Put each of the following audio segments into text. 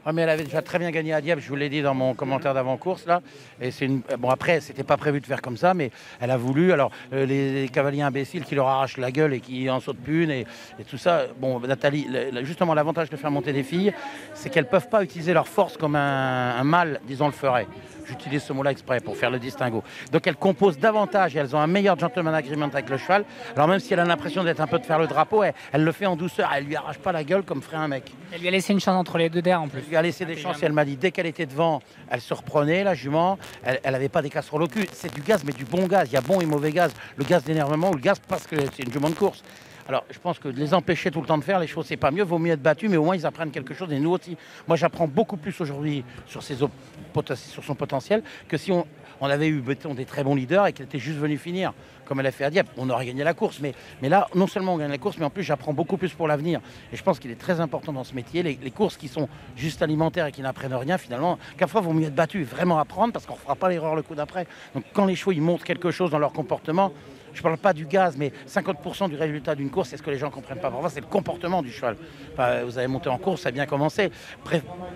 Ah, mais elle avait déjà très bien gagné à Dieppe, je vous l'ai dit dans mon commentaire d'avant-course là. Et c'est une... Bon, après, c'était pas prévu de faire comme ça, mais elle a voulu. Alors, les cavaliers imbéciles qui leur arrachent la gueule et qui en sautent plus une et tout ça. Bon, Nathalie, justement, l'avantage de faire monter des filles, c'est qu'elles peuvent pas utiliser leur force comme un mâle, disons, le ferait. J'utilise ce mot-là exprès pour faire le distinguo. Donc elles composent davantage et elles ont un meilleur gentleman agreement avec le cheval. Alors même si elle a l'impression d'être un peu de faire le drapeau, elle le fait en douceur. Elle lui arrache pas la gueule comme ferait un mec. Elle lui a laissé une chance entre les deux derrière en plus. Elle lui a laissé des chances et elle m'a dit dès qu'elle était devant, elle se reprenait, la jument. Elle avait pas des casseroles au cul. C'est du gaz, mais du bon gaz. Il y a bon et mauvais gaz. Le gaz d'énervement ou le gaz parce que c'est une jument de course. Alors, je pense que de les empêcher tout le temps de faire les choses, c'est pas mieux. Vaut mieux être battu, mais au moins ils apprennent quelque chose. Et nous aussi, moi, j'apprends beaucoup plus aujourd'hui sur sur son potentiel que si on avait eu des très bons leaders et qu'elle était juste venue finir, comme elle a fait à Dieppe. On aurait gagné la course. Mais là, non seulement on gagne la course, mais en plus, j'apprends beaucoup plus pour l'avenir. Et je pense qu'il est très important dans ce métier. Les courses qui sont juste alimentaires et qui n'apprennent rien, finalement, quelquefois, il vaut mieux être battu et vraiment apprendre parce qu'on ne fera pas l'erreur le coup d'après. Donc, quand les chevaux ils montrent quelque chose dans leur comportement, je ne parle pas du gaz, mais 50% du résultat d'une course, c'est ce que les gens ne comprennent pas. Parfois, c'est le comportement du cheval. Enfin, vous avez monté en course, ça a bien commencé.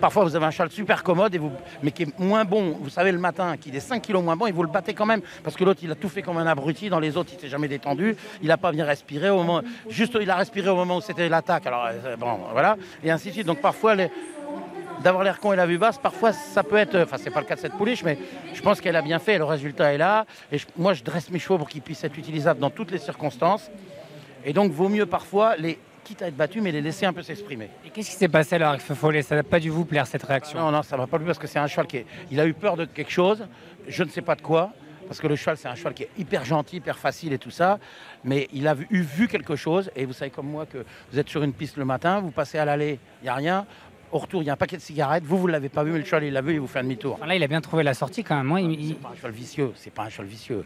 Parfois, vous avez un cheval super commode, mais qui est moins bon. Vous savez, le matin, qu'il est 5 kilos moins bon, et vous le battez quand même. Parce que l'autre, il a tout fait comme un abruti. Dans les autres, il ne s'est jamais détendu. Il n'a pas bien respiré. Il a respiré au moment où c'était l'attaque. Alors, bon, voilà. Et ainsi de suite. Donc, parfois, d'avoir l'air con et la vue basse, parfois ça peut être, enfin c'est pas le cas de cette pouliche, mais je pense qu'elle a bien fait, le résultat est là, et moi je dresse mes chevaux pour qu'ils puissent être utilisables dans toutes les circonstances, et donc vaut mieux parfois, quitte à être battus, mais les laisser un peu s'exprimer. Et qu'est-ce qui s'est passé alors avec Feu Follet? Ça n'a pas dû vous plaire cette réaction? Non, ça va pas lui parce que c'est un cheval il a eu peur de quelque chose, je ne sais pas de quoi, parce que le cheval c'est un cheval qui est hyper gentil, hyper facile et tout ça, mais il a vu quelque chose, et vous savez comme moi que vous êtes sur une piste le matin, vous passez à l'allée, il n'y a rien. Au retour, il y a un paquet de cigarettes. Vous ne l'avez pas vu, mais le cheval, il l'a vu, il vous fait un demi-tour. Enfin, là, il a bien trouvé la sortie quand même. C'est pas un cheval vicieux. C'est pas un cheval vicieux.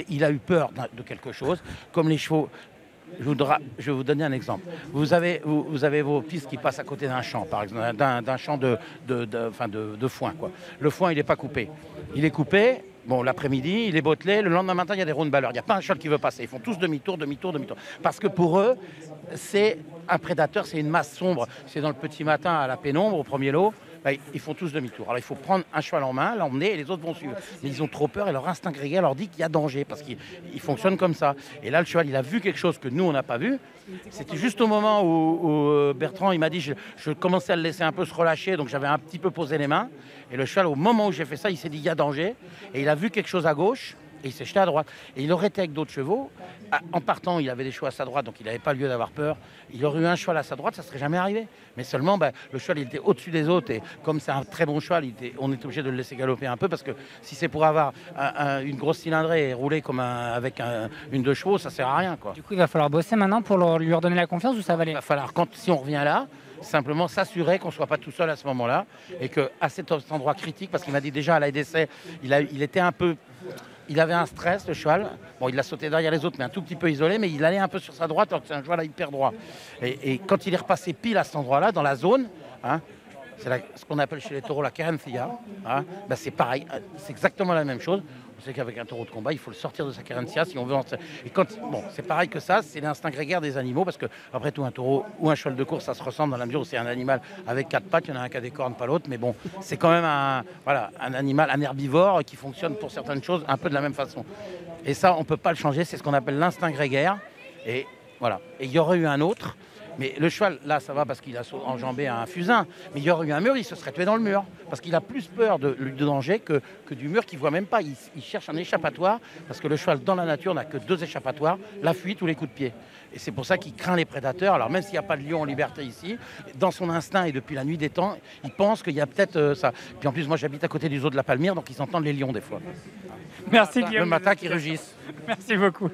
Il a eu peur de quelque chose. Comme les chevaux. Je vais vous donner un exemple. Vous avez vos pistes qui passent à côté d'un champ, par exemple, d'un champ de foin, quoi. Le foin, il n'est pas coupé. Il est coupé. Bon, l'après-midi, il est bottelé. Le lendemain matin, il y a des roundballers. Il n'y a pas un cheval qui veut passer. Ils font tous demi-tour, demi-tour, demi-tour. Parce que pour eux, c'est un prédateur, c'est une masse sombre. C'est dans le petit matin à la pénombre, au premier lot. Ils font tous demi-tour. Alors il faut prendre un cheval en main, l'emmener et les autres vont suivre. Mais ils ont trop peur et leur instinct grégaire leur dit qu'il y a danger parce qu'ils fonctionnent comme ça. Et là, le cheval, il a vu quelque chose que nous, on n'a pas vu. C'était juste au moment où Bertrand, il m'a dit, je commençais à le laisser un peu se relâcher, donc j'avais un petit peu posé les mains. Et le cheval, au moment où j'ai fait ça, il s'est dit, il y a danger. Et il a vu quelque chose à gauche. Et il s'est jeté à droite. Et il aurait été avec d'autres chevaux. En partant, il avait des chevaux à sa droite, donc il n'avait pas lieu d'avoir peur. Il aurait eu un cheval à sa droite, ça ne serait jamais arrivé. Mais seulement, le cheval, il était au-dessus des autres. Et comme c'est un très bon cheval, on est obligé de le laisser galoper un peu. Parce que si c'est pour avoir une grosse cylindrée et rouler comme avec une 2 chevaux, ça ne sert à rien, quoi. Du coup, il va falloir bosser maintenant pour lui redonner la confiance ou ça va aller? Il va falloir, si on revient là, simplement s'assurer qu'on ne soit pas tout seul à ce moment-là. Et qu'à cet endroit critique, parce qu'il m'a dit déjà à l'ADC, il était un peu... Il avait un stress, le cheval. Bon, il l'a sauté derrière les autres, mais un tout petit peu isolé, mais il allait un peu sur sa droite, alors que c'est un cheval hyper droit. Et quand il est repassé pile à cet endroit-là, dans la zone, c'est ce qu'on appelle chez les taureaux la querencia, c'est pareil, c'est exactement la même chose. On sait qu'avec un taureau de combat, il faut le sortir de sa querencia si on veut. C'est pareil que ça, c'est l'instinct grégaire des animaux, parce que après tout, un taureau ou un cheval de course, ça se ressemble dans la mesure où c'est un animal avec 4 pattes, il y en a un qui a des cornes, pas l'autre, mais bon, c'est quand même un animal, un herbivore qui fonctionne pour certaines choses un peu de la même façon. Et ça, on ne peut pas le changer, c'est ce qu'on appelle l'instinct grégaire. Et voilà. Et il y aurait eu un autre. Mais le cheval, là, ça va parce qu'il a enjambé un fusain. Mais il y aurait eu un mur, il se serait tué dans le mur. Parce qu'il a plus peur de danger que du mur qu'il ne voit même pas. Il cherche un échappatoire, parce que le cheval, dans la nature, n'a que 2 échappatoires, la fuite ou les coups de pied. Et c'est pour ça qu'il craint les prédateurs. Alors même s'il n'y a pas de lion en liberté ici, dans son instinct et depuis la nuit des temps, il pense qu'il y a peut-être ça. Puis en plus, moi, j'habite à côté du zoo de la Palmyre, donc ils entendent les lions des fois. Merci Guillaume. Le matin, qu'ils rugissent. Merci beaucoup.